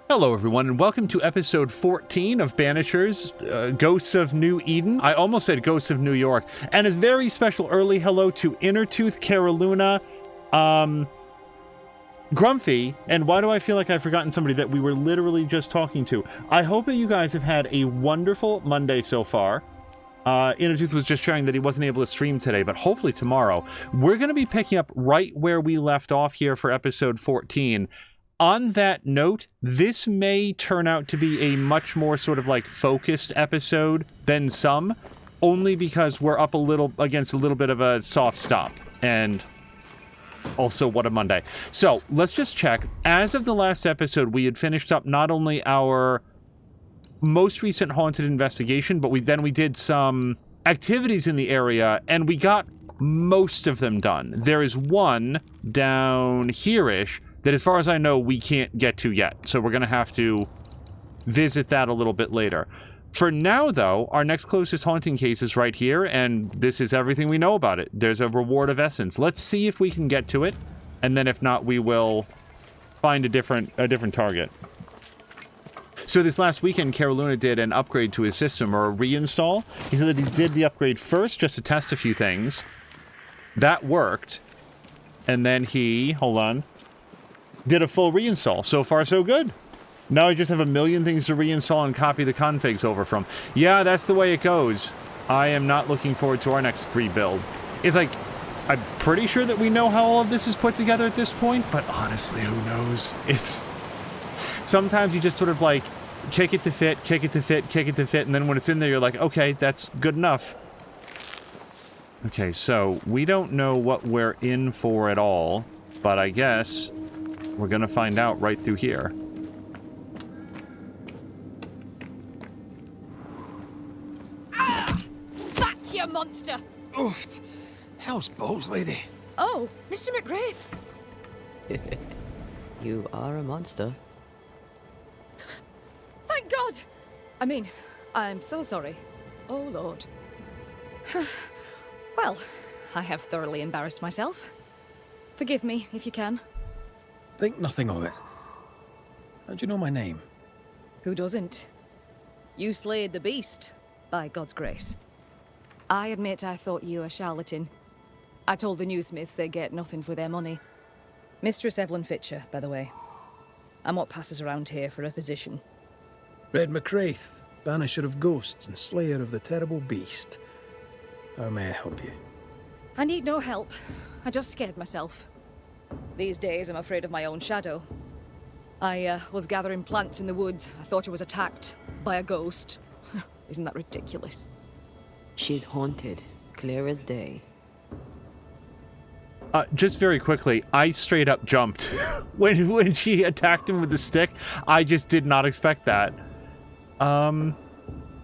Hello everyone, and welcome to episode 14 of Banishers, Ghosts of New Eden. I almost said Ghosts of New York. And a very special early hello to Innertooth, Caroluna, Grumpy, and why do I feel like I've forgotten somebody that we were literally just talking to? I hope that you guys have had a wonderful Monday so far. Innertooth was just sharing that he wasn't able to stream today, but hopefully tomorrow. We're going to be picking up right where we left off here for episode 14. On that note, this may turn out to be a much more sort of like focused episode than some, only because we're up a little against a little bit of a soft stop, and also what a Monday. So let's just check. As of the last episode, we had finished up not only our most recent haunted investigation, but we did some activities in the area, and we got most of them done. There is one down here-ish that, as far as I know, we can't get to yet. So we're going to have to visit that a little bit later. For now, though, our next closest haunting case is right here, and this is everything we know about it. There's a reward of essence. Let's see if we can get to it, and then if not, we will find a different target. So this last weekend, Caroluna did an upgrade to his system, or a reinstall. He said that he did the upgrade first just to test a few things. That worked. And then he, hold on, did a full reinstall. So far, so good. Now I just have a million things to reinstall and copy the configs over from. Yeah, that's the way it goes. I am not looking forward to our next rebuild. It's like, I'm pretty sure that we know how all of this is put together at this point, but honestly, who knows? It's... Sometimes you just sort of like, kick it to fit, kick it to fit, kick it to fit, and then when it's in there, you're like, okay, that's good enough. Okay, so we don't know what we're in for at all, but I guess we're gonna find out right through here. Ah! Back, you monster! Oof! How's balls, lady? Oh, Mr. McGrath. You are a monster. Thank God! I mean, I'm so sorry. Oh, Lord. Well, I have thoroughly embarrassed myself. Forgive me, if you can. Think nothing of it. How do you know my name? Who doesn't? You slayed the beast, by God's grace. I admit I thought you a charlatan. I told the newsmiths they get nothing for their money. Mistress Evelyn Fitcher, by the way. I'm what passes around here for a physician. Red McCraith, banisher of ghosts and slayer of the terrible beast. How may I help you? I need no help. I just scared myself. These days, I'm afraid of my own shadow. I was gathering plants in the woods. I thought I was attacked by a ghost. Isn't that ridiculous? She's haunted, clear as day. Just very quickly, I straight up jumped. when she attacked him with the stick, I just did not expect that.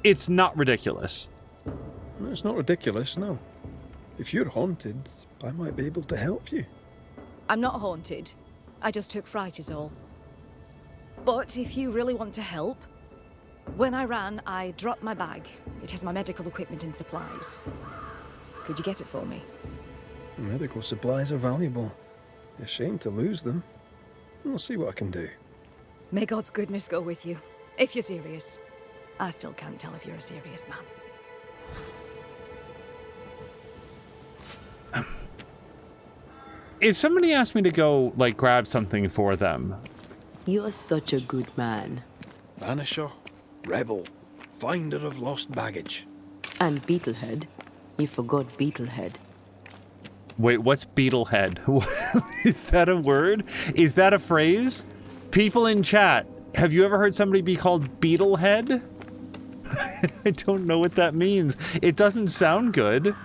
It's not ridiculous. It's not ridiculous, no. If you're haunted, I might be able to help you. I'm not haunted. I just took fright is all. But if you really want to help, when I ran, I dropped my bag. It has my medical equipment and supplies. Could you get it for me? Medical supplies are valuable. A shame to lose them. I'll see what I can do. May God's goodness go with you, if you're serious. I still can't tell if you're a serious man. If somebody asked me to go, like, grab something for them... You are such a good man. Banisher, rebel, finder of lost baggage. And Beetlehead. You forgot Beetlehead. Wait, what's Beetlehead? Is that a word? Is that a phrase? People in chat, have you ever heard somebody be called Beetlehead? I don't know what that means. It doesn't sound good.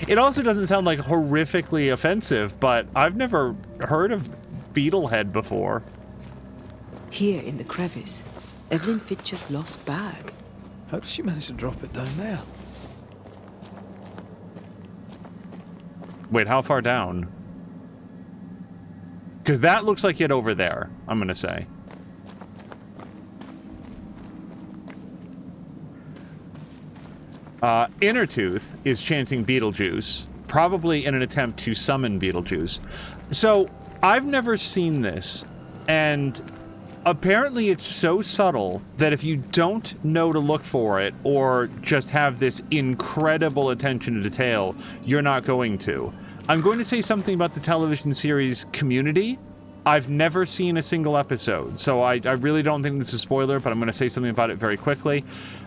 It also doesn't sound like horrifically offensive, but I've never heard of Beetlehead before. Here in the crevice, Evelyn Fitcher's lost bag. How did she manage to drop it down there? Wait, how far down? Because that looks like it over there, I'm going to say. Innertooth is chanting Beetlejuice, probably in an attempt to summon Beetlejuice. So, I've never seen this, and apparently it's so subtle that if you don't know to look for it or just have this incredible attention to detail, you're not going to. I'm going to say something about the television series Community. I've never seen a single episode, so I really don't think this is a spoiler, but I'm going to say something about it very quickly.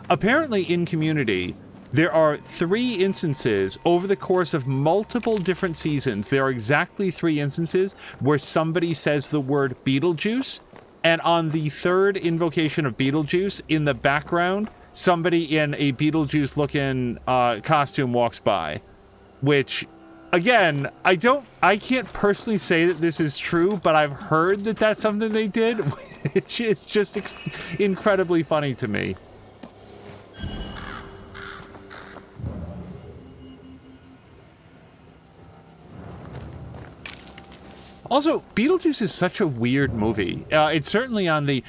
Apparently in Community, there are 3 instances over the course of multiple different seasons. There are exactly 3 instances where somebody says the word Beetlejuice, and on the 3rd invocation of Beetlejuice, in the background, somebody in a Beetlejuice-looking costume walks by. Which, again, I can't personally say that this is true, but I've heard that that's something they did, which is just incredibly funny to me. Also, Beetlejuice is such a weird movie. It's certainly on the...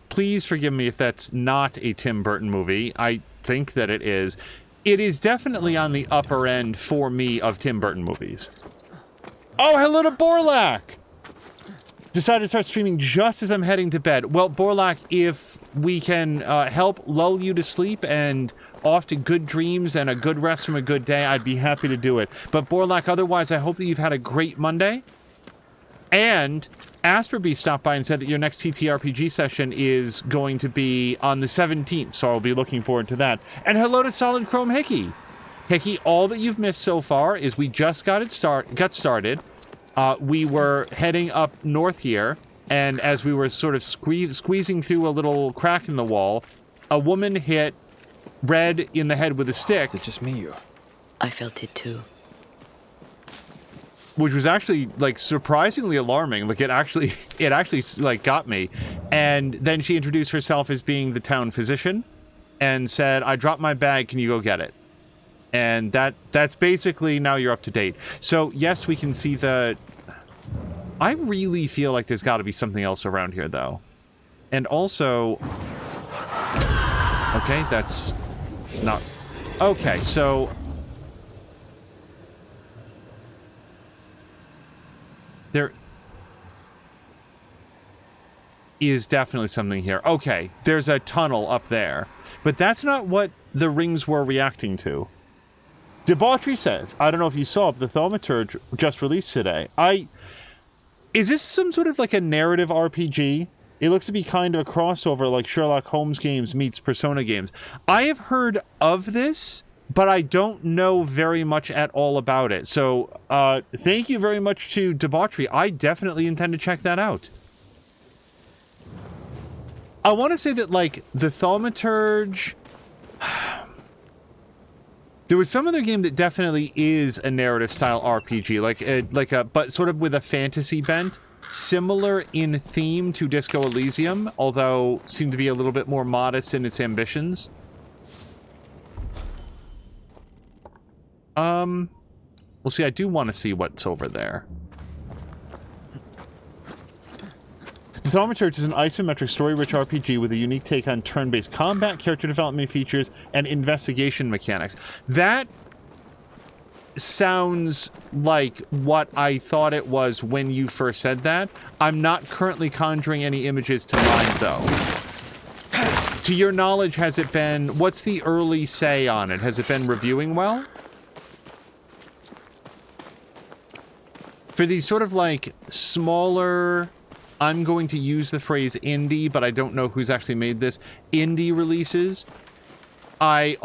Please forgive me if that's not a Tim Burton movie. I think that it is. It is definitely on the upper end, for me, of Tim Burton movies. Oh, hello to Borlak! Decided to start streaming just as I'm heading to bed. Well, Borlak, if we can help lull you to sleep and off to good dreams and a good rest from a good day, I'd be happy to do it. But Borlak, otherwise, I hope that you've had a great Monday. And Asperby stopped by and said that your next TTRPG session is going to be on the 17th, so I'll be looking forward to that. And hello to Solid Chrome Hickey. Hickey, all that you've missed so far is we just got started. We were heading up north here, and as we were sort of squeezing through a little crack in the wall, a woman hit Red in the head with a stick. Is it just me or? I felt it too. Which was actually, like, surprisingly alarming. Like, it actually, like, got me. And then she introduced herself as being the town physician and said, I dropped my bag, can you go get it? And that's basically, now you're up to date. So, yes, we can see the... I really feel like there's got to be something else around here, though. And also... Okay, that's not... Okay, so... There is definitely something here. Okay, there's a tunnel up there. But that's not what the rings were reacting to. Debauchery says, I don't know if you saw, but the Thaumaturge just released today. Is this some sort of like a narrative RPG? It looks to be kind of a crossover like Sherlock Holmes games meets Persona games. I have heard of this, but I don't know very much at all about it. So, thank you very much to Debauchery. I definitely intend to check that out. I want to say that, like, the Thaumaturge... There was some other game that definitely is a narrative-style RPG, but sort of with a fantasy bent. Similar in theme to Disco Elysium, although seemed to be a little bit more modest in its ambitions. Well, see, I do want to see what's over there. The Thaumaturge is an isometric story-rich RPG with a unique take on turn-based combat, character development features, and investigation mechanics. That sounds like what I thought it was when you first said that. I'm not currently conjuring any images to mind, though. To your knowledge, has it been... What's the early say on it? Has it been reviewing well? For these sort of, like, smaller... I'm going to use the phrase indie, but I don't know who's actually made this. Indie releases. I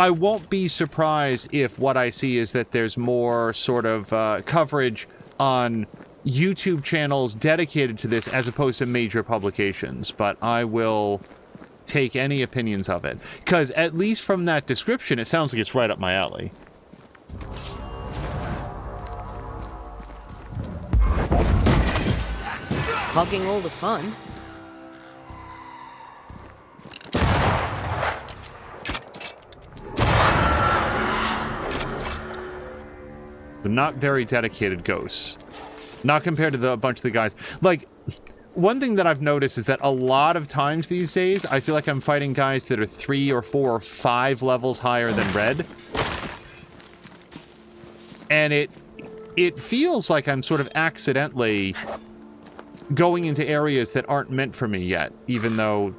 won't be surprised if what I see is that there's more sort of coverage on YouTube channels dedicated to this as opposed to major publications. But I will take any opinions of it. Because at least from that description, it sounds like it's right up my alley. Hogging all the fun. But not very dedicated ghosts. Not compared to a bunch of the guys. Like, one thing that I've noticed is that a lot of times these days, I feel like I'm fighting guys that are 3 or 4 or 5 levels higher than Red. And it it feels like I'm sort of accidentally going into areas that aren't meant for me yet, even though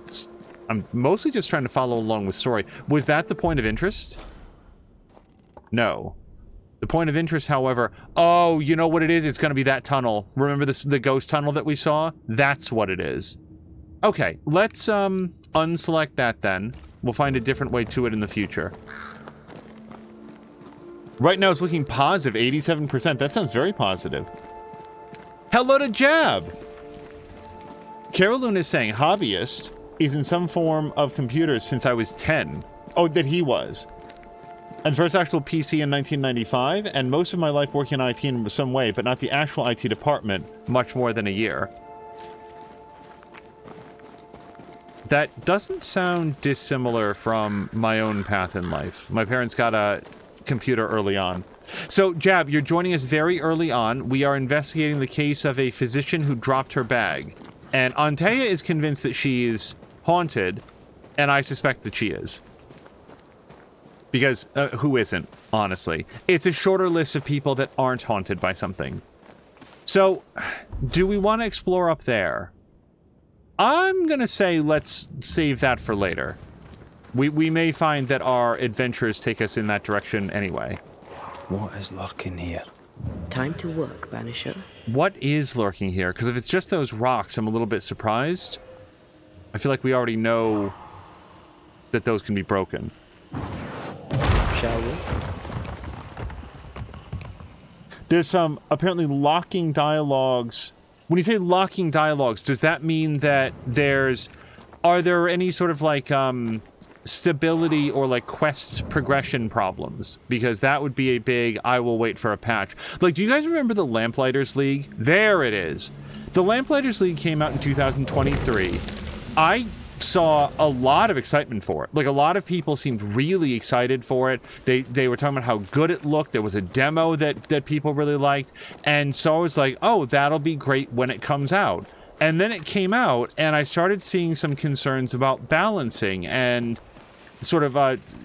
I'm mostly just trying to follow along with story. Was that the point of interest? No. The point of interest, however... Oh, you know what it is? It's going to be that tunnel. Remember the ghost tunnel that we saw? That's what it is. Okay, let's unselect that then. We'll find a different way to it in the future. Right now it's looking positive, 87%. That sounds very positive. Hello to Jab! Carolyn is saying, hobbyist is in some form of computers since I was 10. Oh, that he was. And first actual PC in 1995, and most of my life working in IT in some way, but not the actual IT department, much more than a year. That doesn't sound dissimilar from my own path in life. My parents got a computer early on. So, Jab, you're joining us very early on. We are investigating the case of a physician who dropped her bag. And Antea is convinced that she is haunted, and I suspect that she is. Because, who isn't, honestly? It's a shorter list of people that aren't haunted by something. So, do we want to explore up there? I'm gonna say let's save that for later. We may find that our adventures take us in that direction anyway. What is lurking here? Time to work, Banisher. What is lurking here? Because if it's just those rocks, I'm a little bit surprised. I feel like we already know that those can be broken. Shall we? There's some apparently locking dialogues. When you say locking dialogues, does that mean that are there any sort of like stability or like quest progression problems? Because that would be a big I will wait for a patch. Like, do you guys remember the Lamplighters League? There it is. The Lamplighters League came out in 2023. I saw a lot of excitement for it. Like, a lot of people seemed really excited for it. They were talking about how good it looked. There was a demo that people really liked. And so I was like, oh, that'll be great when it comes out. And then it came out, and I started seeing some concerns about balancing and sort of,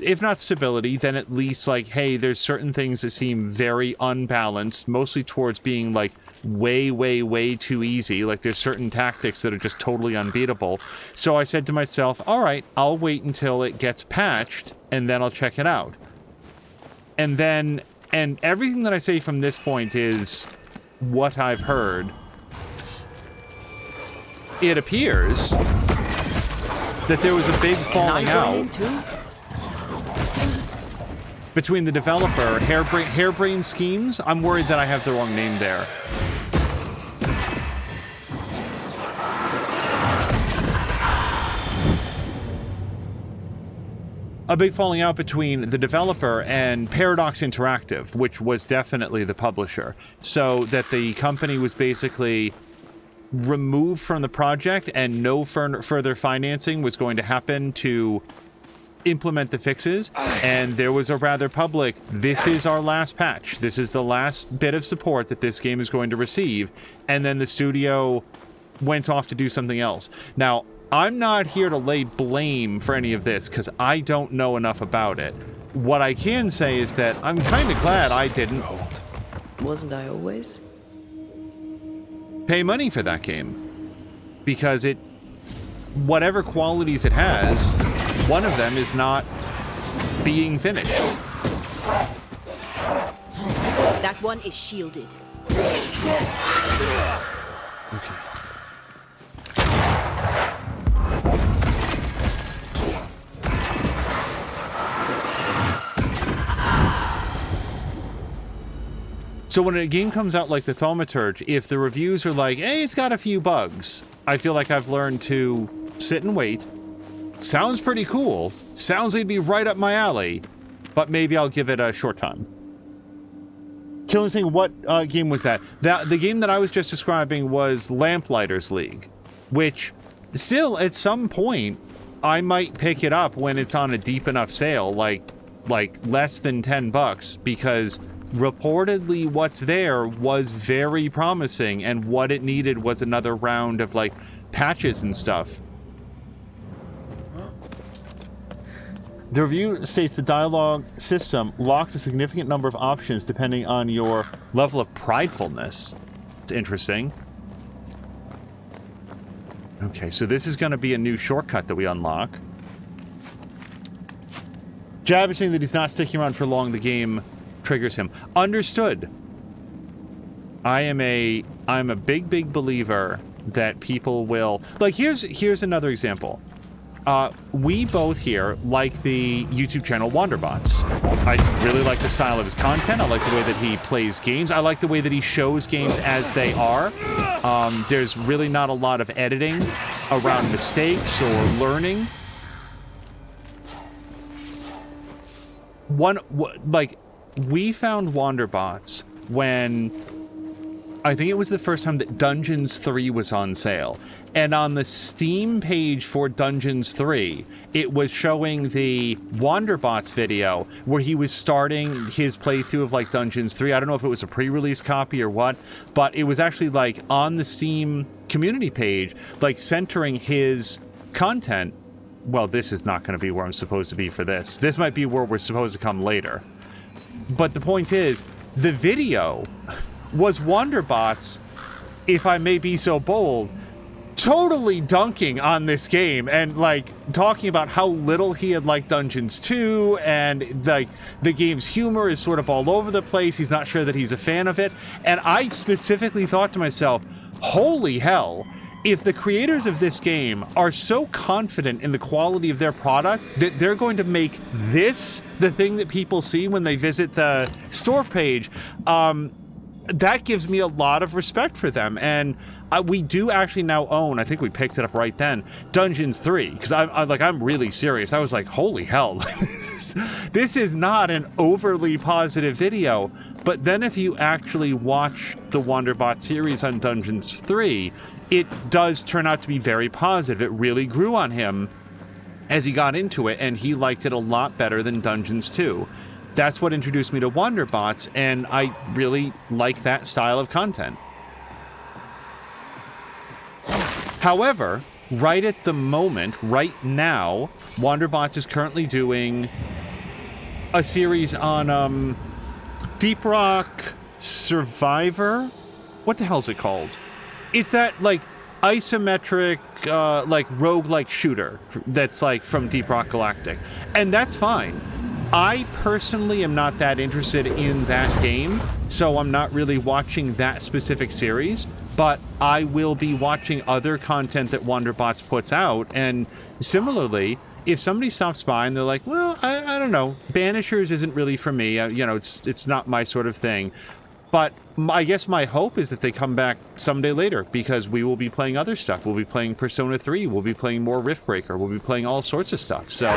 if not stability, then at least like, hey, there's certain things that seem very unbalanced, mostly towards being like way too easy. Like there's certain tactics that are just totally unbeatable. So I said to myself, all right, I'll wait until it gets patched and then I'll check it out. And everything that I say from this point is what I've heard. It appears that there was a big falling out between the developer, Harebrained Schemes. I'm worried that I have the wrong name there. A big falling out between the developer and Paradox Interactive, which was definitely the publisher. So that the company was basically removed from the project and no further financing was going to happen to implement the fixes. And there was a rather public, this is our last patch. This is the last bit of support that this game is going to receive. And then the studio went off to do something else. Now, I'm not here to lay blame for any of this because I don't know enough about it. What I can say is that I'm kind of glad I didn't. Wasn't I always? Pay money for that game. Because whatever qualities it has, one of them is not being finished. That one is shielded. Okay. So when a game comes out like the Thaumaturge, if the reviews are like, hey, it's got a few bugs, I feel like I've learned to sit and wait. Sounds pretty cool. Sounds like it'd be right up my alley. But maybe I'll give it a short time. Killing saying, what game was that? The game that I was just describing was Lamplighters League, which still at some point I might pick it up when it's on a deep enough sale, like less than $10, because reportedly what's there was very promising, and what it needed was another round of like patches and stuff. The review states the dialogue system locks a significant number of options depending on your level of pridefulness. It's interesting. Okay, so this is going to be a new shortcut that we unlock. Jab is saying that he's not sticking around for long. The game triggers him. Understood. I'm a big believer that people will... Like, here's another example. We both here like the YouTube channel Wanderbots. I really like the style of his content. I like the way that he plays games. I like the way that he shows games as they are. There's really not a lot of editing around mistakes or learning. We found Wanderbots when... I think it was the first time that Dungeons 3 was on sale. And on the Steam page for Dungeons 3, it was showing the Wanderbots video where he was starting his playthrough of, like, Dungeons 3. I don't know if it was a pre-release copy or what, but it was actually, like, on the Steam community page, like, centering his content. Well, this is not going to be where I'm supposed to be for this. This might be where we're supposed to come later. But the point is, the video was Wanderbots, if I may be so bold, totally dunking on this game and, like, talking about how little he had liked Dungeons 2 and, like, the game's humor is sort of all over the place. He's not sure that he's a fan of it. And I specifically thought to myself, holy hell, if the creators of this game are so confident in the quality of their product that they're going to make this the thing that people see when they visit the store page, that gives me a lot of respect for them. And we do actually now own, I think we picked it up right then, Dungeons 3, because I'm really serious. I was like, holy hell, this is not an overly positive video. But then if you actually watch the Wanderbot series on Dungeons 3, it does turn out to be very positive. It really grew on him as he got into it, and he liked it a lot better than Dungeons 2. That's what introduced me to Wanderbots, and I really like that style of content. However, right at the moment, right now, Wanderbots is currently doing a series on Deep Rock Survivor? What the hell's it called? It's that, like, isometric, like, roguelike shooter that's, like, from Deep Rock Galactic. And that's fine. I personally am not that interested in that game, so I'm not really watching that specific series, but I will be watching other content that Wanderbots puts out, and similarly, if somebody stops by and they're like, well, I don't know, Banishers isn't really for me, you know, it's not my sort of thing, but I guess my hope is that they come back someday later, because we will be playing other stuff. We'll be playing Persona 3, we'll be playing more Riftbreaker, we'll be playing all sorts of stuff. So,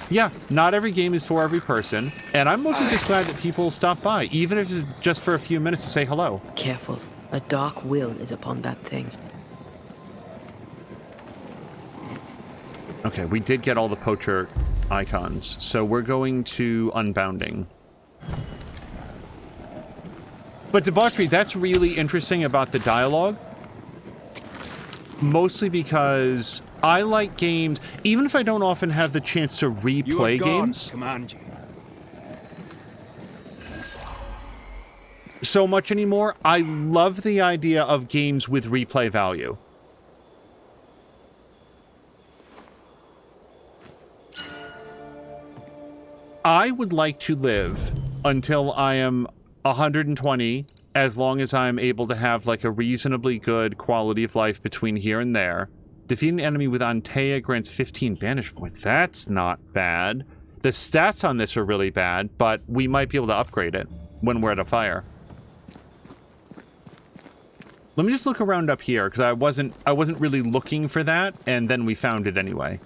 yeah, not every game is for every person, and I'm mostly just glad that people stop by, even if it's just for a few minutes to say hello. Careful. A dark will is upon that thing. Okay, we did get all the poacher icons, so we're going to Unbounding. But Debauchery, that's really interesting about the dialogue. Mostly because I like games, even if I don't often have the chance to replay games. Command you. So much anymore, I love the idea of games with replay value. I would like to live until I am 120, as long as I'm able to have, like, a reasonably good quality of life between here and there. Defeat an enemy with Antea grants 15 banish points. That's not bad. The stats on this are really bad, but we might be able to upgrade it when we're at a fire. Let me just look around up here, because I wasn't really looking for that, and then we found it anyway.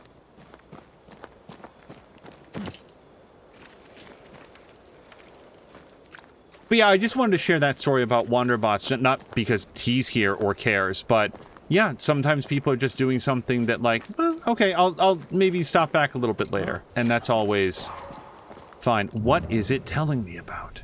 But yeah, I just wanted to share that story about Wanderbots, not because he's here or cares, but yeah, sometimes people are just doing something that, like, well, okay, I'll maybe stop back a little bit later, and that's always fine. What is it telling me about?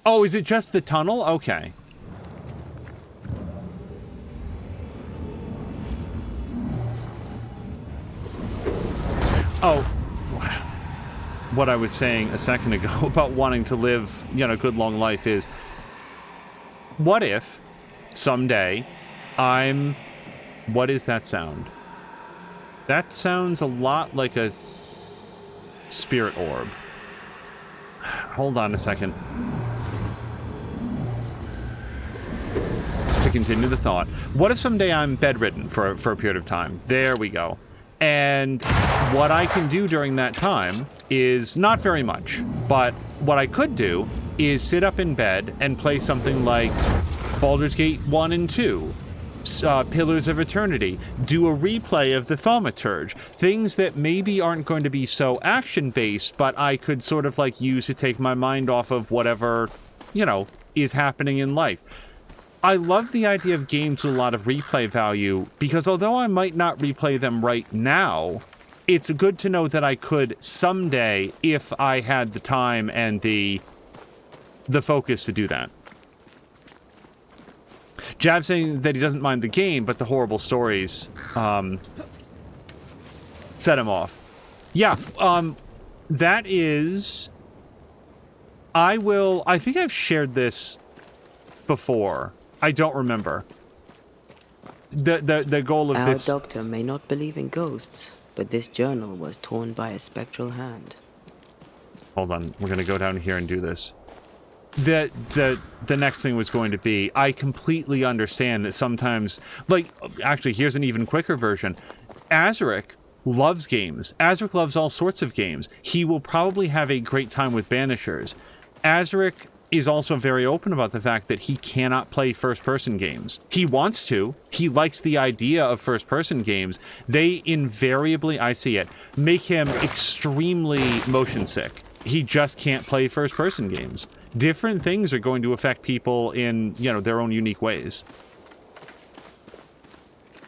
Oh, is it just the tunnel? Okay. Oh, what I was saying a second ago about wanting to live, you know, a good long life is, what if someday what is that sound? That sounds a lot like a spirit orb. Hold on a second. To continue the thought, what if someday I'm bedridden for a period of time? There we go. And what I can do during that time is not very much, but what I could do is sit up in bed and play something like Baldur's Gate 1 and 2, Pillars of Eternity, do a replay of the Thaumaturge, things that maybe aren't going to be so action-based, but I could sort of like use to take my mind off of whatever, you know, is happening in life. I love the idea of games with a lot of replay value, because although I might not replay them right now, it's good to know that I could someday if I had the time and the focus to do that. Jab saying that he doesn't mind the game, but the horrible stories set him off. Yeah, that is... I think I've shared this before. I don't remember. The goal of this... Our doctor may not believe in ghosts, but this journal was torn by a spectral hand. Hold on, we're going to go down here and do this. The next thing was going to be, I completely understand that sometimes... Like, actually, here's an even quicker version. Azaric loves games. Azaric loves all sorts of games. He will probably have a great time with Banishers. Azaric is also very open about the fact that he cannot play first-person games. He wants to. He likes the idea of first-person games. They invariably, I see it, make him extremely motion sick. He just can't play first-person games. Different things are going to affect people in, you know, their own unique ways.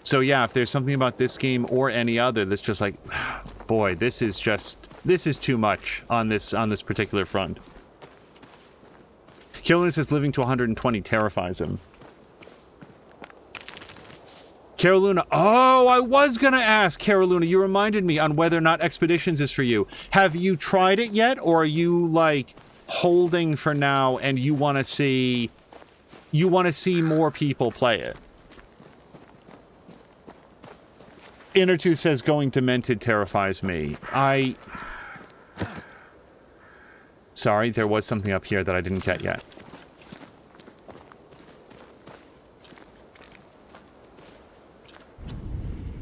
So yeah, if there's something about this game or any other that's just like, boy, this is too much on this particular front. Killen says living to 120 terrifies him. Caroluna. Oh, I was going to ask, Caroluna. You reminded me on whether or not Expeditions is for you. Have you tried it yet? Or are you, like, holding for now and you want to see more people play it? Innertooth says going demented terrifies me. Sorry, there was something up here that I didn't get yet.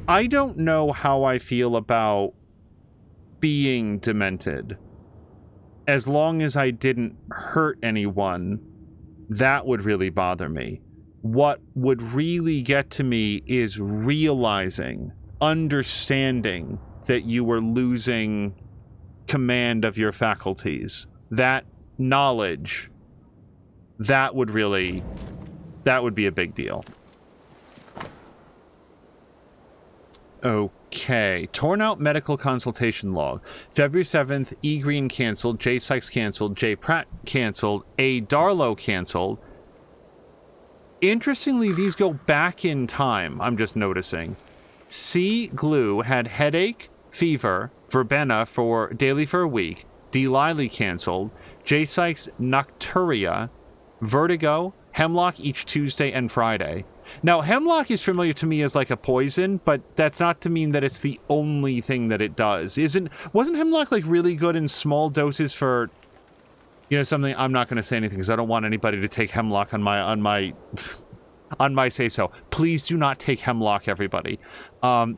I don't know how I feel about being demented. As long as I didn't hurt anyone, that would really bother me. What would really get to me is realizing, understanding that you were losing command of your faculties. That knowledge, that would be a big deal. Okay. Torn out medical consultation log. February 7th, E. Green canceled, J. Sykes canceled, J. Pratt canceled, A. Darlow canceled. Interestingly, these go back in time, I'm just noticing. C. Glue had headache, fever, verbena daily for a week. D. Lively canceled. J. Sykes nocturia, vertigo, hemlock each Tuesday and Friday. Now, hemlock is familiar to me as like a poison, but that's not to mean that it's the only thing that it does. Wasn't hemlock like really good in small doses for, you know, something? I'm not going to say anything because I don't want anybody to take hemlock on my say so. Please do not take hemlock, everybody.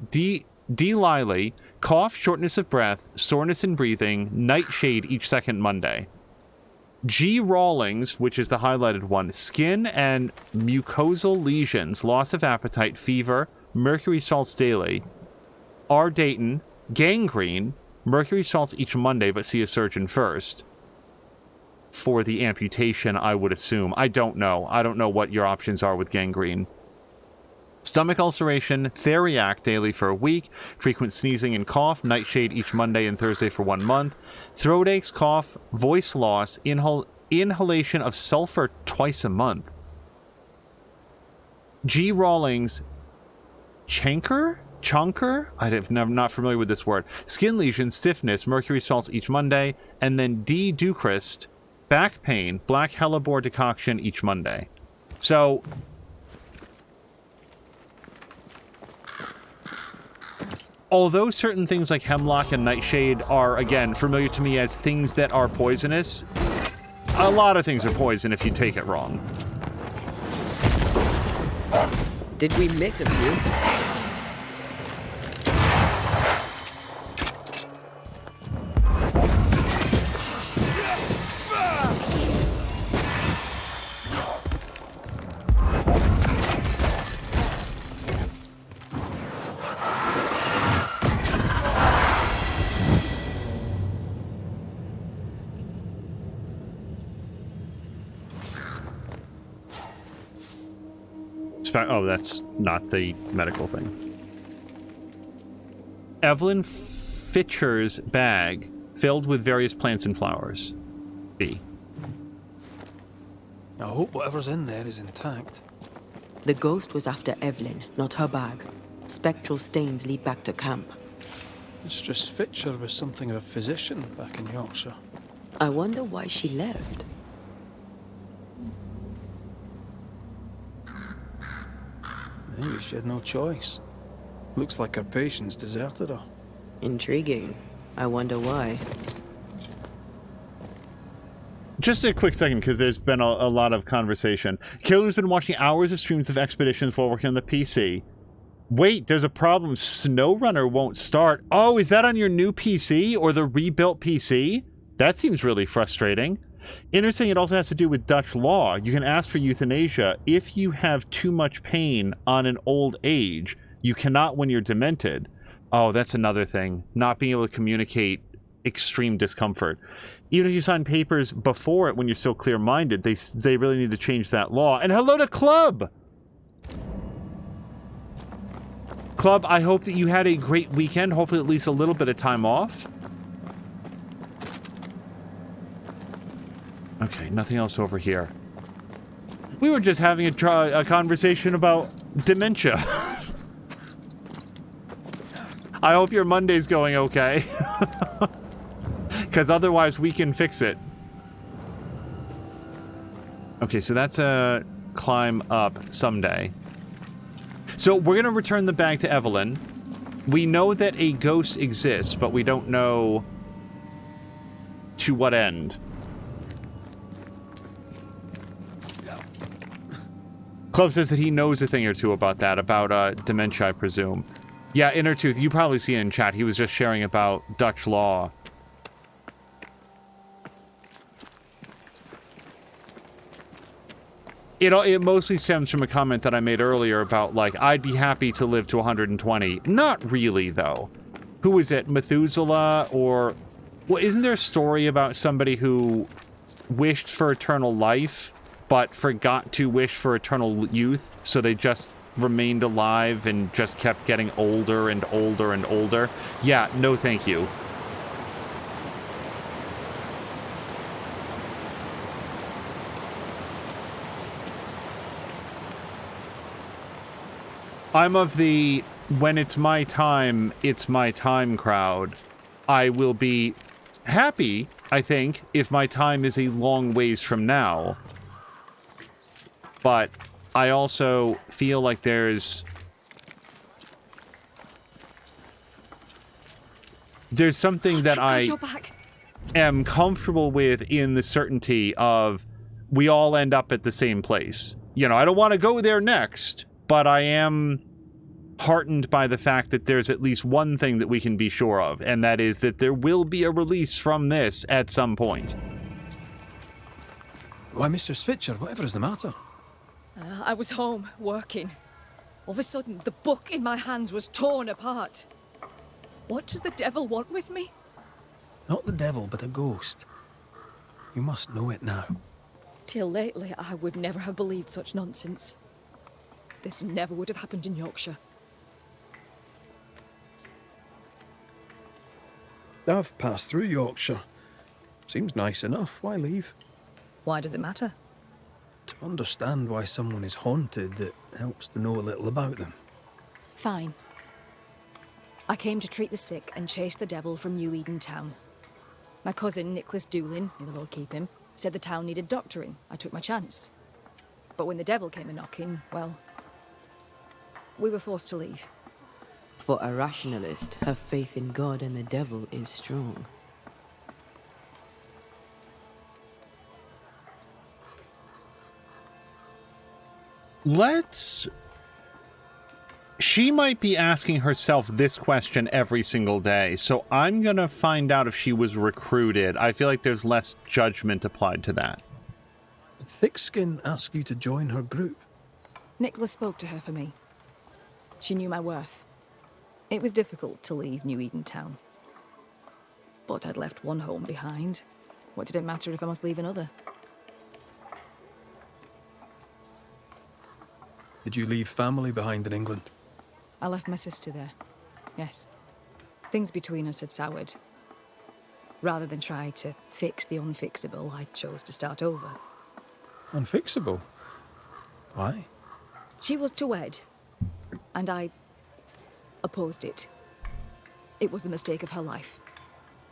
D. Liley, cough, shortness of breath, soreness in breathing, nightshade each second Monday. G. Rawlings, which is the highlighted one, skin and mucosal lesions, loss of appetite, fever, mercury salts daily. R. Dayton, gangrene, mercury salts each Monday, but see a surgeon first. For the amputation, I would assume. I don't know. I don't know what your options are with gangrene. Stomach ulceration, Theriac daily for a week, frequent sneezing and cough, nightshade each Monday and Thursday for 1 month, throat aches, cough, voice loss, inhalation of sulfur twice a month. G. Rawlings, chonker? I'm not familiar with this word. Skin lesions, stiffness, mercury salts each Monday, and then D. Ducrest, back pain, black hellebore decoction each Monday. So, although certain things like hemlock and nightshade are, again, familiar to me as things that are poisonous, a lot of things are poison if you take it wrong. Did we miss a few? Oh, that's not the medical thing. Evelyn Fitcher's bag filled with various plants and flowers. B. I hope whatever's in there is intact. The ghost was after Evelyn, not her bag. Spectral stains lead back to camp. Mistress Fitcher was something of a physician back in Yorkshire. I wonder why she left. Maybe she had no choice. Looks like her patients deserted her. Intriguing. I wonder why. Just a quick second, because there's been a lot of conversation. Killer's been watching hours of streams of expeditions while working on the PC. Wait, there's a problem. SnowRunner won't start. Oh, is that on your new PC or the rebuilt PC? That seems really frustrating. Interesting, it also has to do with Dutch law. You can ask for euthanasia if you have too much pain on an old age. You cannot when you're demented. Oh, that's another thing. Not being able to communicate extreme discomfort. Even if you sign papers before it when you're still clear-minded, they really need to change that law. And hello to Club! Club, I hope that you had a great weekend. Hopefully at least a little bit of time off. Okay, nothing else over here. We were just having a conversation about dementia. I hope your Monday's going okay. Because otherwise we can fix it. Okay, so that's a climb up someday. So we're going to return the bag to Evelyn. We know that a ghost exists, but we don't know to what end. Club says that he knows a thing or two about that, about dementia, I presume. Yeah, Innertooth, you probably see it in chat. He was just sharing about Dutch law. It mostly stems from a comment that I made earlier about, like, I'd be happy to live to 120. Not really, though. Who is it? Methuselah or... Well, isn't there a story about somebody who wished for eternal life, but forgot to wish for eternal youth, so they just remained alive and just kept getting older and older and older? Yeah, no thank you. I'm of the, when it's my time crowd. I will be happy, I think, if my time is a long ways from now. But I also feel like there's something that I am comfortable with in the certainty of we all end up at the same place. You know, I don't want to go there next, but I am heartened by the fact that there's at least one thing that we can be sure of, and that is that there will be a release from this at some point. Why, Mr. Fitcher, whatever is the matter? I was home, working. All of a sudden, the book in my hands was torn apart. What does the devil want with me? Not the devil, but a ghost. You must know it now. Till lately, I would never have believed such nonsense. This never would have happened in Yorkshire. I've passed through Yorkshire. Seems nice enough. Why leave? Why does it matter? To understand why someone is haunted, it helps to know a little about them. Fine. I came to treat the sick and chase the devil from New Eden Town. My cousin, Nicholas Doolin, may the Lord keep him, said the town needed doctoring. I took my chance. But when the devil came a-knocking, well, we were forced to leave. For a rationalist, her faith in God and the devil is strong. She might be asking herself this question every single day, so I'm gonna find out if she was recruited. I feel like there's less judgment applied to that. Did Thickskin ask you to join her group? Nicholas spoke to her for me. She knew my worth. It was difficult to leave New Eden Town. But I'd left one home behind. What did it matter if I must leave another? Did you leave family behind in England? I left my sister there. Yes. Things between us had soured. Rather than try to fix the unfixable, I chose to start over. Unfixable? Why? She was to wed, and I opposed it. It was the mistake of her life.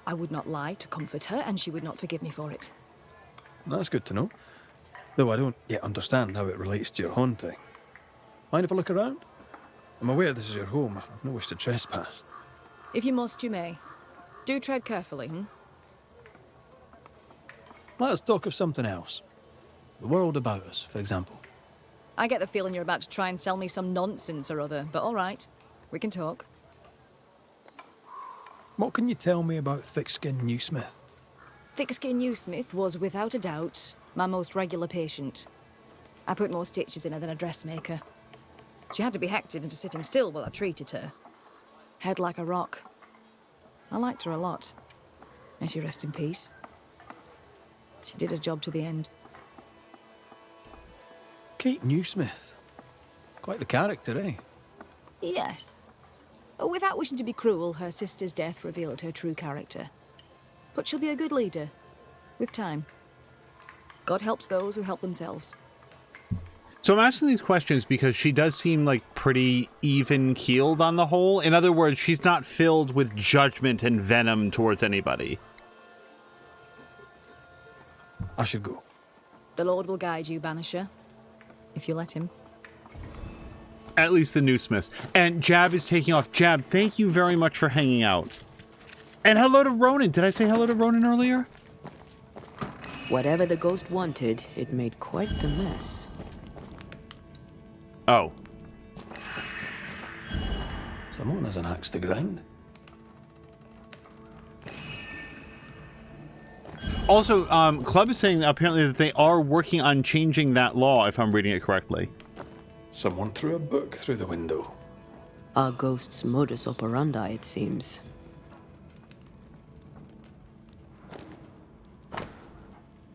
I would not lie to comfort her, and she would not forgive me for it. That's good to know. Though I don't yet understand how it relates to your haunting. Mind if I look around? I'm aware this is your home. I've no wish to trespass. If you must, you may. Do tread carefully, Let us talk of something else. The world about us, for example. I get the feeling you're about to try and sell me some nonsense or other, but all right. We can talk. What can you tell me about Thickskin Newsmith? Thickskin Newsmith was, without a doubt, my most regular patient. I put more stitches in her than a dressmaker. She had to be hectored into sitting still while I treated her. Head like a rock. I liked her a lot. May she rest in peace. She did her job to the end. Kate Newsmith. Quite the character, eh? Yes. Without wishing to be cruel, her sister's death revealed her true character. But she'll be a good leader. With time. God helps those who help themselves. So I'm asking these questions because she does seem like pretty even-keeled on the whole. In other words, she's not filled with judgment and venom towards anybody. I should go. The Lord will guide you, Banisher. If you let him. At least the Newsmiths. And Jab is taking off. Jab, thank you very much for hanging out. And hello to Ronan. Did I say hello to Ronan earlier? Whatever the ghost wanted, it made quite the mess. Oh. Someone has an axe to grind. Also, Club is saying apparently that they are working on changing that law, if I'm reading it correctly. Someone threw a book through the window. Our ghost's modus operandi, it seems.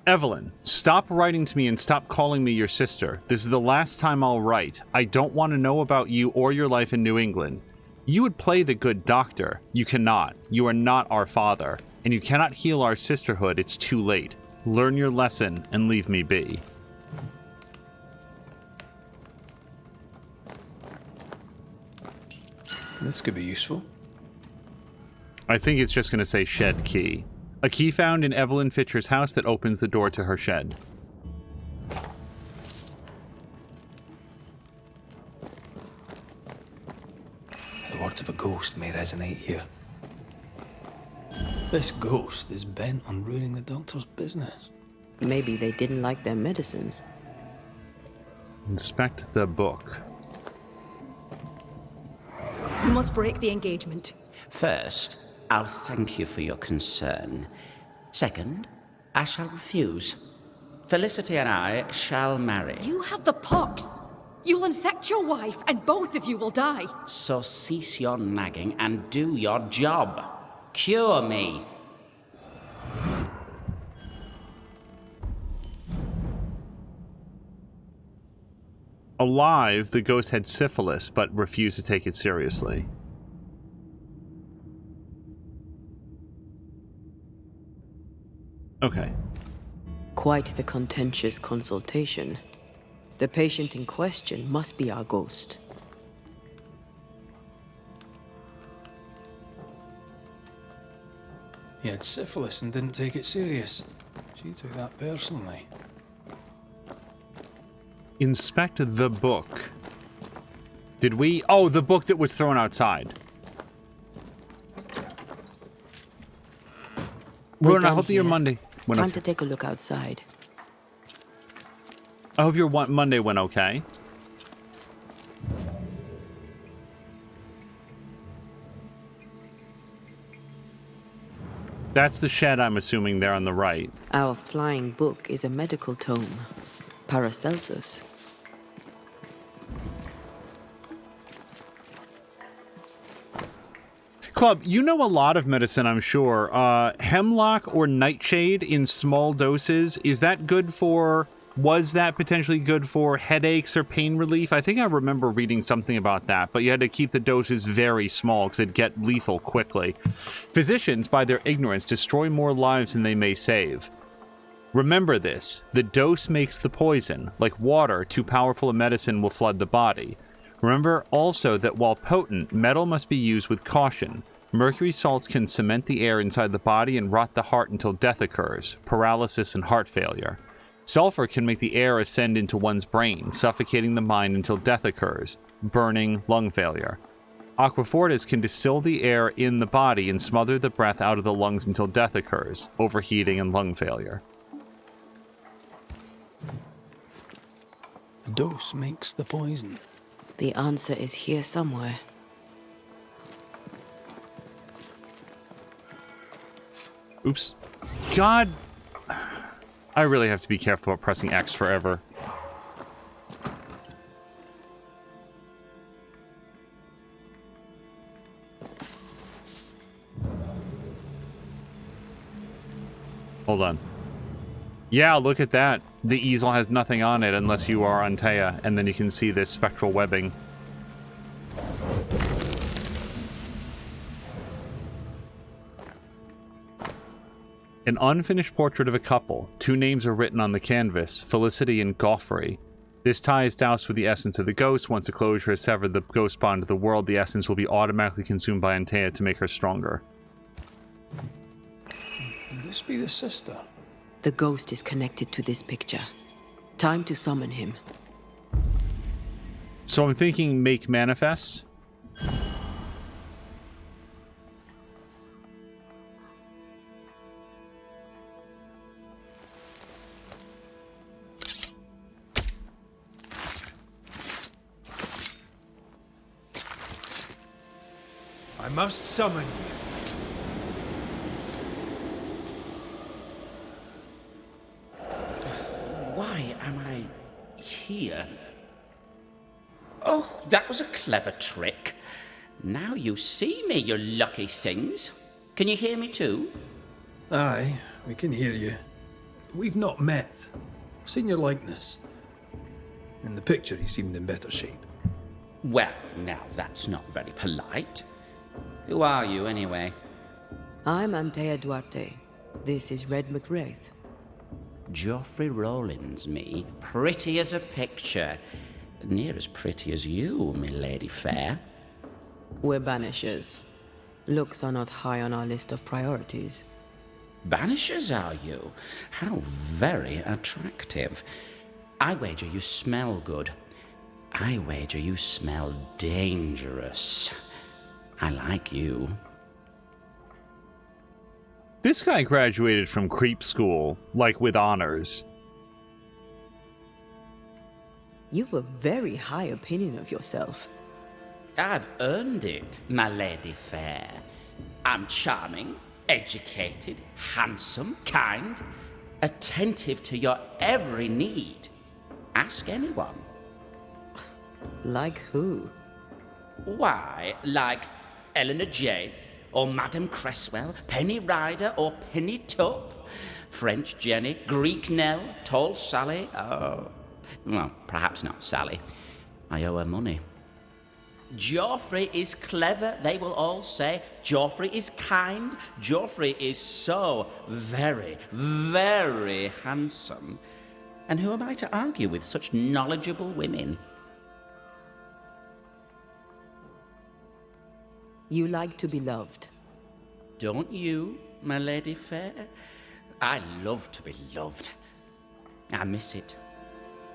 Evelyn, stop writing to me and stop calling me your sister. This is the last time I'll write. I don't want to know about you or your life in New England. You would play the good doctor. You cannot. You are not our father. And you cannot heal our sisterhood. It's too late. Learn your lesson and leave me be. This could be useful. I think it's just going to say shed key. A key found in Evelyn Fitcher's house that opens the door to her shed. The words of a ghost may resonate here. This ghost is bent on ruining the doctor's business. Maybe they didn't like their medicine. Inspect the book. You must break the engagement. First, I'll thank you for your concern. Second, I shall refuse. Felicity and I shall marry. You have the pox. You'll infect your wife, and both of you will die. So cease your nagging and do your job. Cure me. Alive, the ghost had syphilis, but refused to take it seriously. Okay. Quite the contentious consultation. The patient in question must be our ghost. He had syphilis and didn't take it serious. She took that personally. Inspect the book. Did we? Oh, the book that was thrown outside. We're Ronan, I done hope that your here. Monday went Time okay. to take a look outside. I hope your Monday went okay. That's the shed, I'm assuming, there on the right. Our flying book is a medical tome. Paracelsus. Club, you know a lot of medicine, I'm sure. Hemlock or nightshade in small doses, is that good for... Was that potentially good for headaches or pain relief? I think I remember reading something about that, but you had to keep the doses very small because it'd get lethal quickly. Physicians, by their ignorance, destroy more lives than they may save. Remember this. The dose makes the poison. Like water, too powerful a medicine will flood the body. Remember also that while potent, metal must be used with caution. Mercury salts can cement the air inside the body and rot the heart until death occurs, paralysis and heart failure. Sulfur can make the air ascend into one's brain, suffocating the mind until death occurs, burning, lung failure. Aquafortis can distill the air in the body and smother the breath out of the lungs until death occurs, overheating and lung failure. The dose makes the poison. The answer is here somewhere. Oops. God... I really have to be careful about pressing X forever. Hold on. Yeah, look at that. The easel has nothing on it unless you are Antea, and then you can see this spectral webbing. An unfinished portrait of a couple. 2 names are written on the canvas, Felicity and Goffrey. This tie is doused with the essence of the ghost. Once the closure has severed the ghost bond to the world, the essence will be automatically consumed by Antea to make her stronger. Could this be the sister? The ghost is connected to this picture. Time to summon him. So I'm thinking make manifests. I must summon you. Why am I here? Oh, that was a clever trick. Now you see me, you lucky things. Can you hear me too? Aye, we can hear you. We've not met. I've seen your likeness. In the picture, you seemed in better shape. Well, now that's not very polite. Who are you, anyway? I'm Antea Duarte. This is Red McWraith. Geoffrey Rollins, me. Pretty as a picture. Near as pretty as you, me lady fair. We're Banishers. Looks are not high on our list of priorities. Banishers, are you? How very attractive. I wager you smell good. I wager you smell dangerous. I like you. This guy graduated from creep school, like with honors. You've a very high opinion of yourself. I've earned it, my lady fair. I'm charming, educated, handsome, kind, attentive to your every need. Ask anyone. Like who? Why, like Eleanor Jane, or Madame Cresswell, Penny Ryder, or Penny Tup, French Jenny, Greek Nell, Tall Sally, well, perhaps not Sally. I owe her money. Joffrey is clever, they will all say. Joffrey is kind. Joffrey is so very, very handsome. And who am I to argue with such knowledgeable women? You like to be loved. Don't you, my lady fair? I love to be loved. I miss it.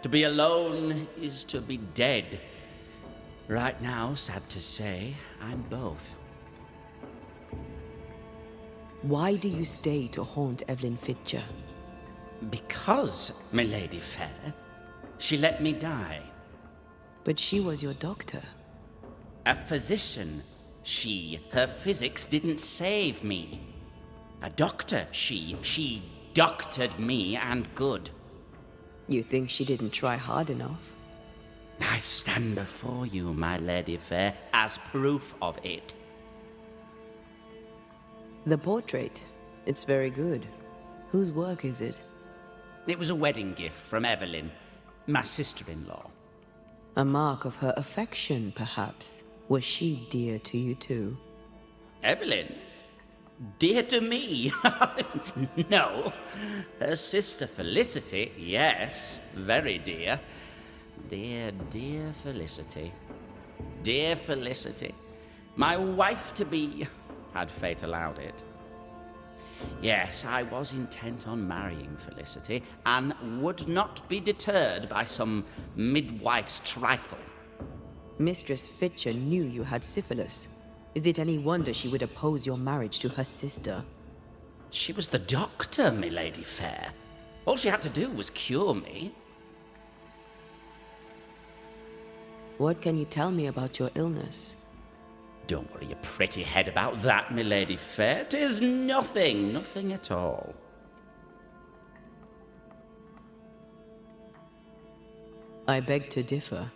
To be alone is to be dead. Right now, sad to say, I'm both. Why do you stay to haunt Evelyn Fitcher? Because, my lady fair, she let me die. But she was your doctor. A physician, her physics didn't save me. A doctor, she doctored me and good. You think she didn't try hard enough? I stand before you, my lady fair, as proof of it. The portrait, it's very good. Whose work is it? It was a wedding gift from Evelyn, my sister-in-law. A mark of her affection, perhaps. Was she dear to you too? Evelyn? Dear to me? No. Her sister Felicity, yes, very dear. Dear, dear Felicity. Dear Felicity. My wife-to-be, had fate allowed it. Yes, I was intent on marrying Felicity, and would not be deterred by some midwife's trifle. Mistress Fitcher knew you had syphilis. Is it any wonder she would oppose your marriage to her sister? She was the doctor, my lady fair. All she had to do was cure me. What can you tell me about your illness? Don't worry your pretty head about that, my lady fair. 'Tis nothing, nothing at all. I beg to differ.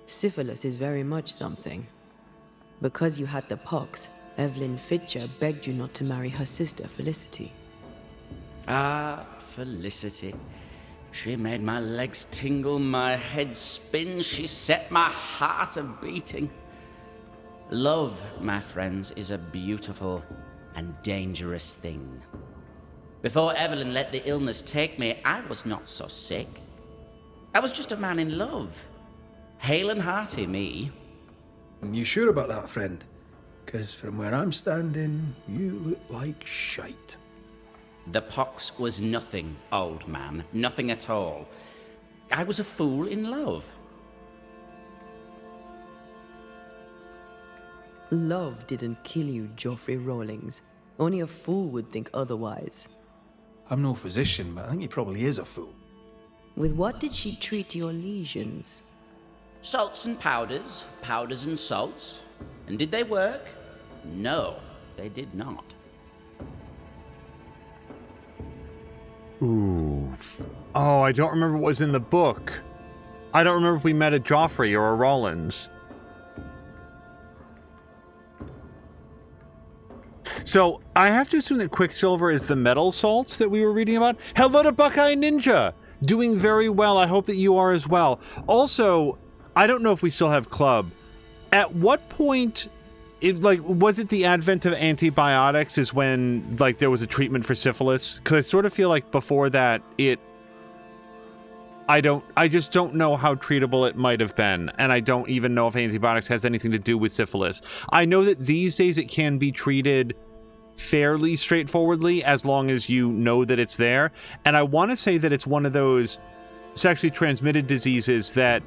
Syphilis is very much something. Because you had the pox, Evelyn Fitcher begged you not to marry her sister, Felicity. Ah, Felicity. She made my legs tingle, my head spin. She set my heart a-beating. Love, my friends, is a beautiful and dangerous thing. Before Evelyn let the illness take me, I was not so sick. I was just a man in love. Hale and hearty, me. You sure about that, friend? 'Cause from where I'm standing, you look like shite. The pox was nothing, old man. Nothing at all. I was a fool in love. Love didn't kill you, Joffrey Rawlings. Only a fool would think otherwise. I'm no physician, but I think he probably is a fool. With what did she treat your lesions? Salts and powders, powders and salts. And did they work? No, they did not. Ooh. Oh, I don't remember what was in the book. I don't remember if we met a Joffrey or a Rollins. So, I have to assume that Quicksilver is the metal salts that we were reading about. Hello to Buckeye Ninja! Doing very well. I hope that you are as well. Also, I don't know if we still have Club. At what point, was it the advent of antibiotics is when, there was a treatment for syphilis? Because I sort of feel like before that, I just don't know how treatable it might have been, and I don't even know if antibiotics has anything to do with syphilis. I know that these days it can be treated fairly straightforwardly as long as you know that it's there, and I want to say that it's one of those sexually transmitted diseases that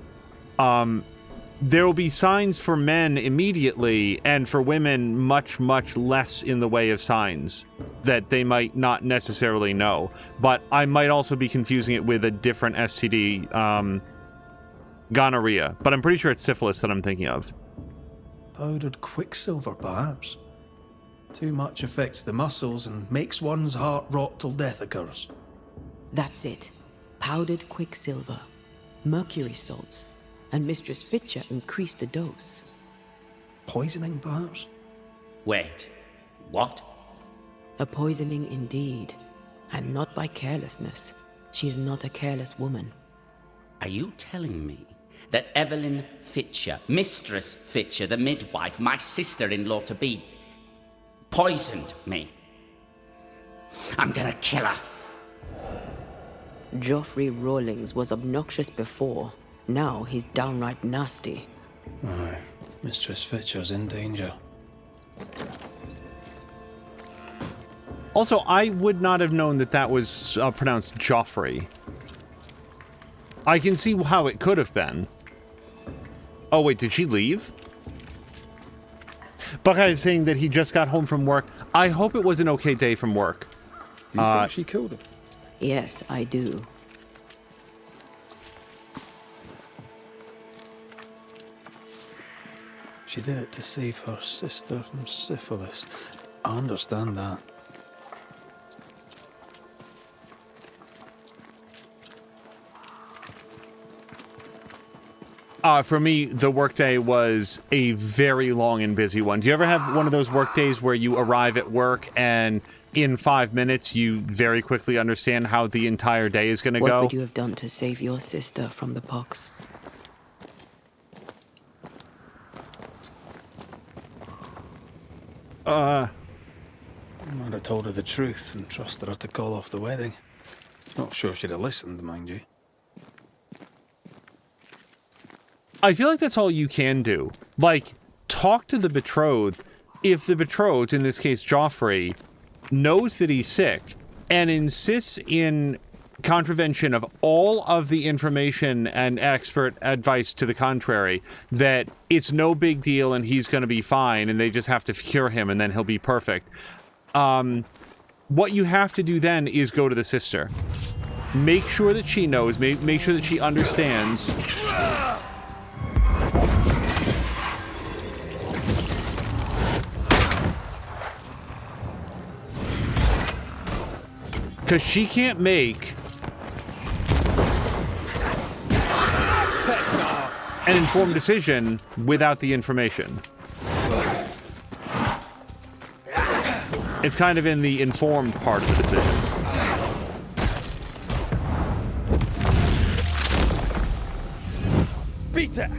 there will be signs for men immediately, and for women much, much less in the way of signs that they might not necessarily know. But I might also be confusing it with a different STD, gonorrhea. But I'm pretty sure it's syphilis that I'm thinking of. Powdered quicksilver, perhaps. Too much affects the muscles and makes one's heart rot till death occurs. That's it. Powdered quicksilver. Mercury salts. And Mistress Fitcher increased the dose. Poisoning, perhaps? Wait, what? A poisoning indeed. And not by carelessness. She is not a careless woman. Are you telling me that Evelyn Fitcher, Mistress Fitcher, the midwife, my sister-in-law to be, poisoned me. I'm gonna kill her. Geoffrey Rawlings was obnoxious before. Now he's downright nasty. Aye, Mistress Fitcher's in danger. Also, I would not have known that that was pronounced Joffrey. I can see how it could have been. Oh, wait, did she leave? Buckeye is saying that he just got home from work. I hope it was an okay day from work. Do you think she killed him? Yes, I do. She did it to save her sister from syphilis. I understand that. For me, the workday was a very long and busy one. Do you ever have one of those work days where you arrive at work and in 5 minutes you very quickly understand how the entire day is going to go? What would you have done to save your sister from the pox? I might have told her the truth and trusted her to call off the wedding. Not sure she'd have listened, mind you. I feel like that's all you can do. Like, talk to the betrothed. If the betrothed, in this case Joffrey, knows that he's sick and insists in contravention of all of the information and expert advice to the contrary, that it's no big deal and he's going to be fine and they just have to cure him and then he'll be perfect. What you have to do then is go to the sister. Make sure that she knows, make sure that she understands. Because she can't make an informed decision without the information. It's kind of in the informed part of the decision. Peter!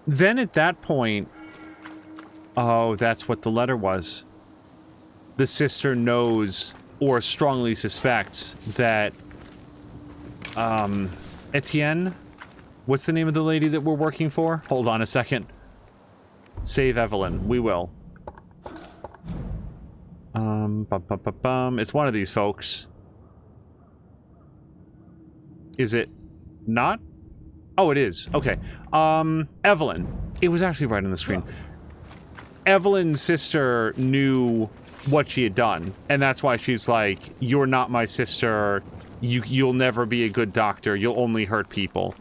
Then at that point, oh, that's what the letter was. The sister knows or strongly suspects that Etienne, what's the name of the lady that we're working for? Hold on a second. Save Evelyn. We will. It's one of these folks. Is it not? Oh, it is. Okay. Evelyn. It was actually right on the screen. Evelyn's sister knew what she had done, and that's why she's like, you're not my sister. You'll never be a good doctor. You'll only hurt people.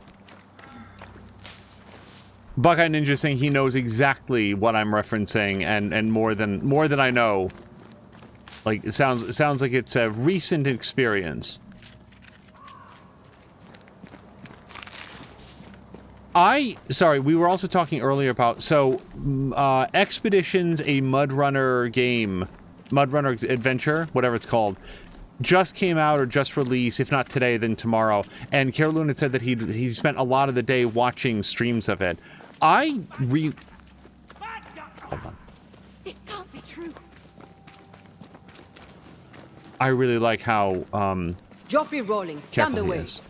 Buckeye Ninja saying he knows exactly what I'm referencing, and more than I know. Like, it sounds like it's a recent experience. Sorry, we were also talking earlier about, so, Expeditions, a Mudrunner game, Mudrunner adventure, whatever it's called, just came out or just released, if not today, then tomorrow, and Carolyn had said that he spent a lot of the day watching streams of it. Hold on. This can't be true. I really like how, Geoffrey Rawlings, stand careful he away. is.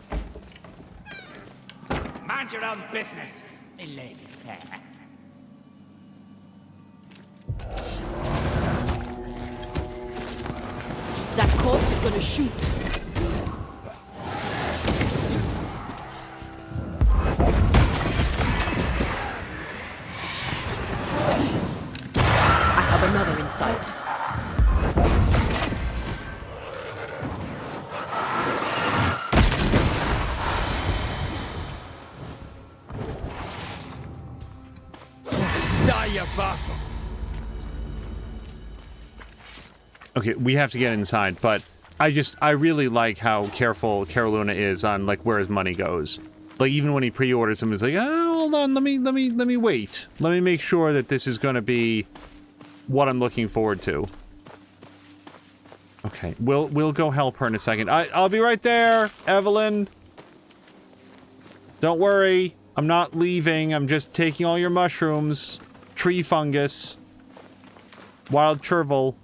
Mind your own business, my lady fair. That corpse is gonna shoot. I have another in sight. Die, you bastard! Okay, we have to get inside, but I really like how careful Carolina is on, like, where his money goes. Like, even when he pre-orders them, he's like, oh, hold on, let me wait. Let me make sure that this is going to be what I'm looking forward to. Okay, we'll go help her in a second. I'll be right there, Evelyn. Don't worry, I'm not leaving. I'm just taking all your mushrooms, tree fungus, wild chervil.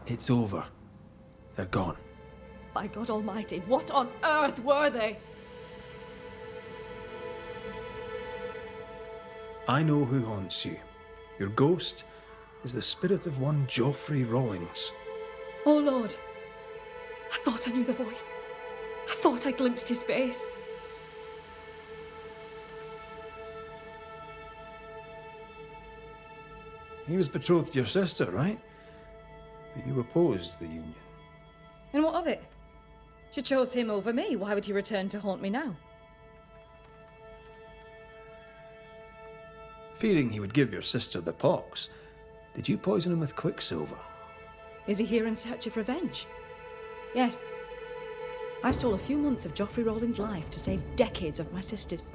It's over. They're gone. By God Almighty, what on earth were they? I know who haunts you. Your ghost is the spirit of one Geoffrey Rawlings. Oh Lord, I thought I knew the voice. I thought I glimpsed his face. He was betrothed to your sister, right? But you opposed the union. And what of it? She chose him over me. Why would he return to haunt me now? Fearing he would give your sister the pox, did you poison him with quicksilver? Is he here in search of revenge? Yes. I stole a few months of Geoffrey Rawlings' life to save decades of my sister's.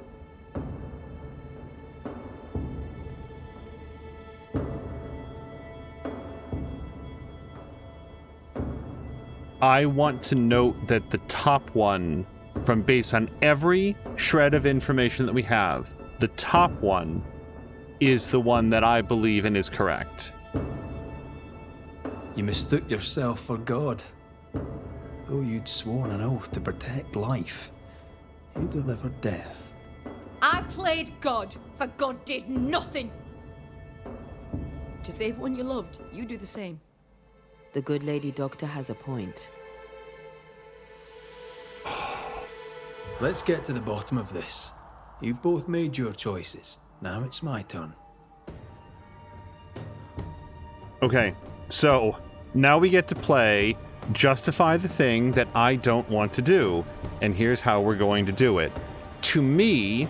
I want to note that the top one, from based on every shred of information that we have, the top one is the one that I believe and is correct. You mistook yourself for God. Though you'd sworn an oath to protect life, you delivered death. I played God, for God did nothing. To save one you loved, you do the same. The good lady doctor has a point. Let's get to the bottom of this. You've both made your choices. Now it's my turn. Okay, so now we get to play justify the thing that I don't want to do, and here's how we're going to do it. To me,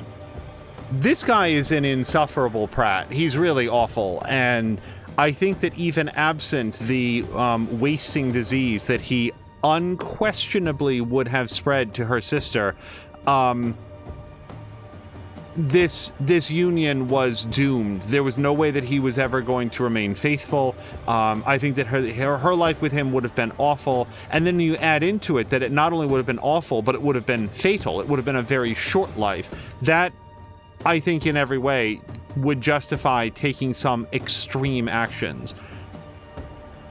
this guy is an insufferable prat. He's really awful, and I think that even absent the wasting disease that he unquestionably would have spread to her sister, this union was doomed. There was no way that he was ever going to remain faithful. I think that her life with him would have been awful. And then you add into it that it not only would have been awful, but it would have been fatal. It would have been a very short life. That, I think, in every way, would justify taking some extreme actions.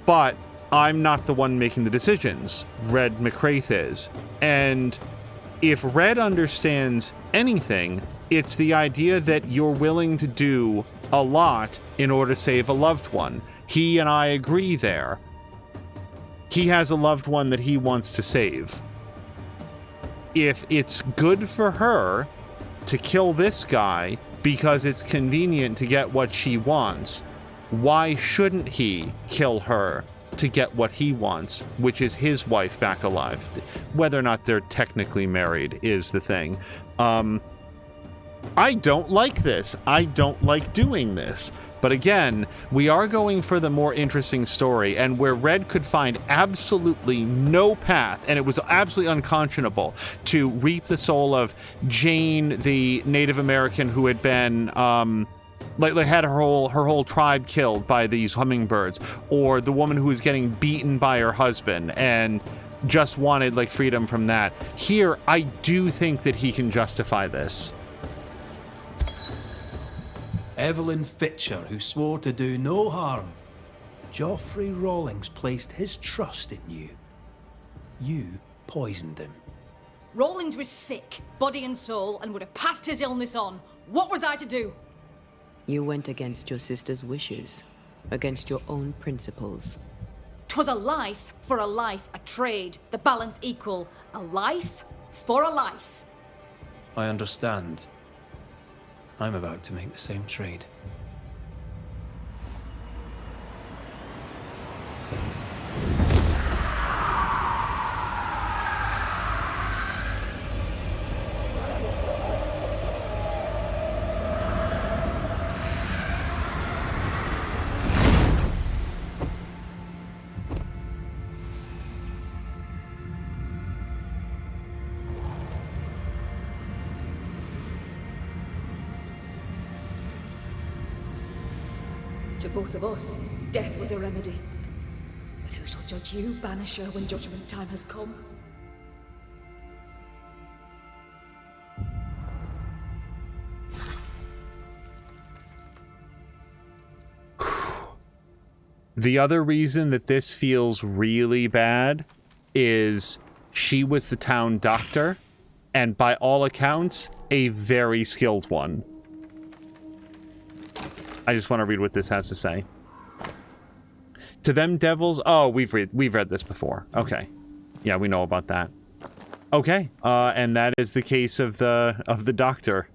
But I'm not the one making the decisions. Red McCraith is. And if Red understands anything, it's the idea that you're willing to do a lot in order to save a loved one. He and I agree there. He has a loved one that he wants to save. If it's good for her to kill this guy because it's convenient to get what she wants, why shouldn't he kill her to get what he wants, which is his wife back alive? Whether or not they're technically married is the thing. I don't like this. I don't like doing this. But again, we are going for the more interesting story, and where Red could find absolutely no path, and it was absolutely unconscionable to reap the soul of Jane, the Native American who had been had her whole tribe killed by these hummingbirds, or the woman who was getting beaten by her husband and just wanted freedom from that. Here, I do think that he can justify this. Evelyn Fitcher, who swore to do no harm. Geoffrey Rawlings placed his trust in you. You poisoned him. Rawlings was sick, body and soul, and would have passed his illness on. What was I to do? You went against your sister's wishes, against your own principles. 'Twas a life for a life, a trade, the balance equal. A life for a life. I understand. I'm about to make the same trade. To both of us, death was a remedy. But who shall judge you, Banisher, when judgment time has come? The other reason that this feels really bad is she was the town doctor, and by all accounts, a very skilled one. I just want to read what this has to say. To them devils... Oh, we've read this before. Okay. Yeah, we know about that. Okay. And that is the case of the doctor.